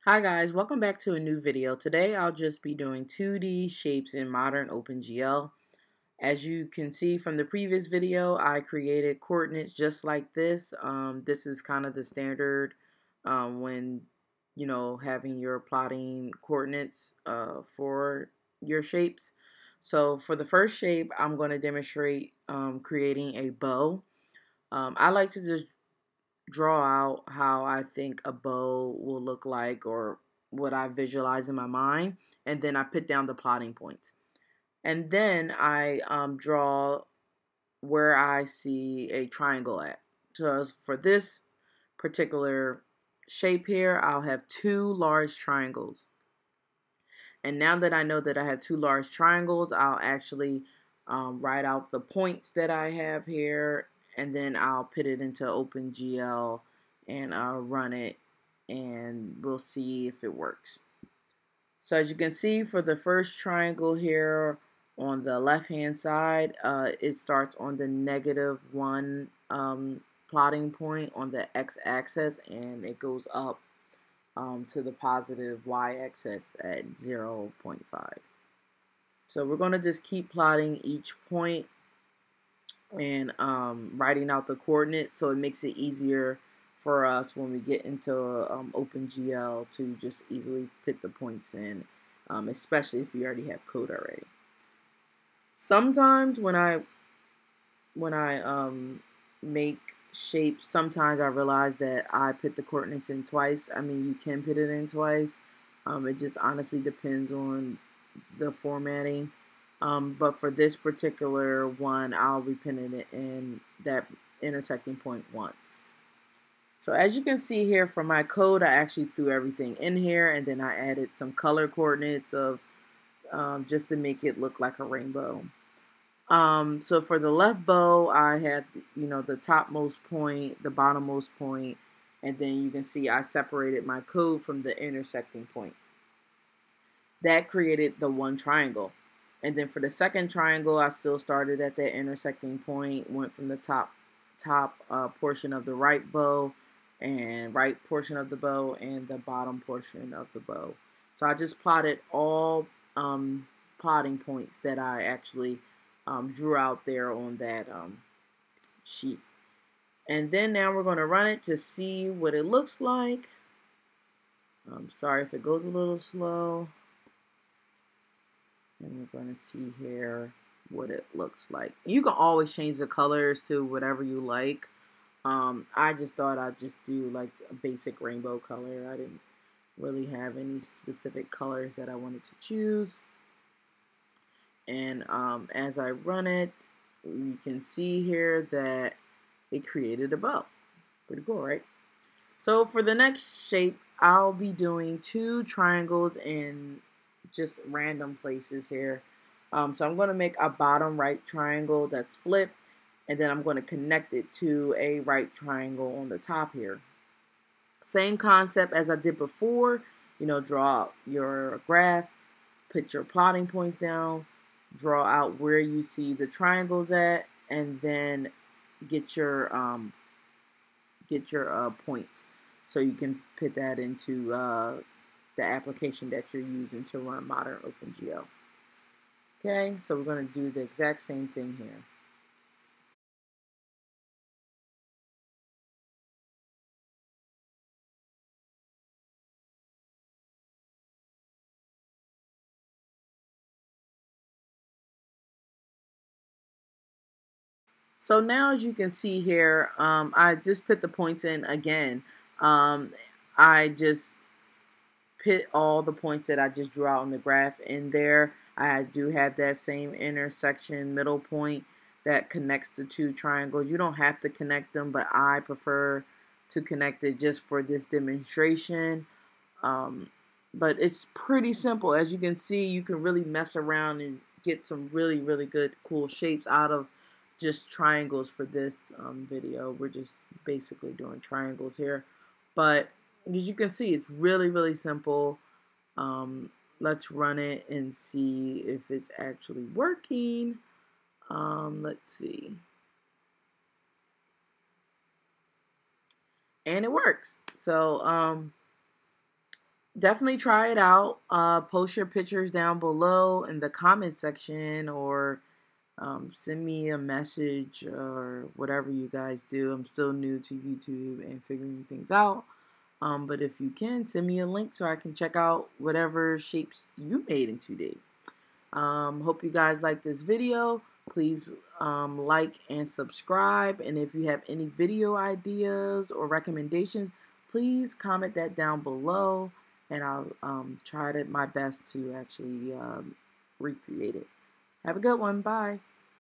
Hi guys, welcome back to a new video. Today I'll just be doing 2D shapes in modern OpenGL. As you can see from the previous video, I created coordinates just like this. This is kind of the standard when having your plotting coordinates for your shapes. So for the first shape, I'm going to demonstrate creating a bow. I like to just draw out how I think a bow will look like or what I visualize in my mind, and then I put down the plotting points. And then I draw where I see a triangle at. So for this particular shape here, I'll have two large triangles. And now that I know that I have two large triangles, I'll actually write out the points that I have here, and then I'll put it into OpenGL and I'll run it, and we'll see if it works. So as you can see, for the first triangle here on the left hand side, it starts on the -1 plotting point on the x-axis, and it goes up to the positive y-axis at 0.5. So we're going to just keep plotting each point and writing out the coordinates, so it makes it easier for us when we get into OpenGL to just easily put the points in, especially if you already have code already. Sometimes when I make shapes, sometimes I realize that I put the coordinates in twice. I mean, you can put it in twice. It just honestly depends on the formatting. But for this particular one, I'll be pinning it in that intersecting point once. So as you can see here from my code, I actually threw everything in here, and then I added some color coordinates of just to make it look like a rainbow. So for the left bow, I had, the topmost point, the bottommost point, and then you can see I separated my code from the intersecting point. That created the one triangle. And then for the second triangle, I still started at that intersecting point, went from the top portion of the right bow and right portion of the bow and the bottom portion of the bow. So I just plotted all plotting points that I actually drew out there on that sheet. And then now we're going to run it to see what it looks like. I'm sorry if it goes a little slow. And we're going to see here what it looks like. You can always change the colors to whatever you like. I just thought I'd just do like a basic rainbow color. I didn't really have any specific colors that I wanted to choose. And as I run it, you can see here that it created a bow. Pretty cool, right? So for the next shape, I'll be doing two triangles in just random places here. So I'm going to make a bottom right triangle that's flipped, and then I'm going to connect it to a right triangle on the top here. Same concept as I did before, draw out your graph, put your plotting points down, draw out where you see the triangles at, and then get your points, so you can put that into the application that you're using to run modern OpenGL. Okay, so we're going to do the exact same thing here. So now, as you can see here, I just put the points in again. I just put all the points that I just drew out on the graph in there. I do have that same intersection middle point that connects the two triangles. You don't have to connect them, but I prefer to connect it just for this demonstration. But it's pretty simple. As you can see, you can really mess around and get some really, really good, cool shapes out of just triangles for this video. We're just basically doing triangles here. But as you can see, it's really, really simple. Let's run it and see if it's actually working. Let's see. And it works. So definitely try it out. Post your pictures down below in the comment section, or send me a message, or whatever you guys do. I'm still new to YouTube and figuring things out. But if you can, send me a link so I can check out whatever shapes you made in 2D. Hope you guys like this video. Please like and subscribe. And if you have any video ideas or recommendations, please comment that down below. And I'll try my best to actually recreate it. Have a good one. Bye.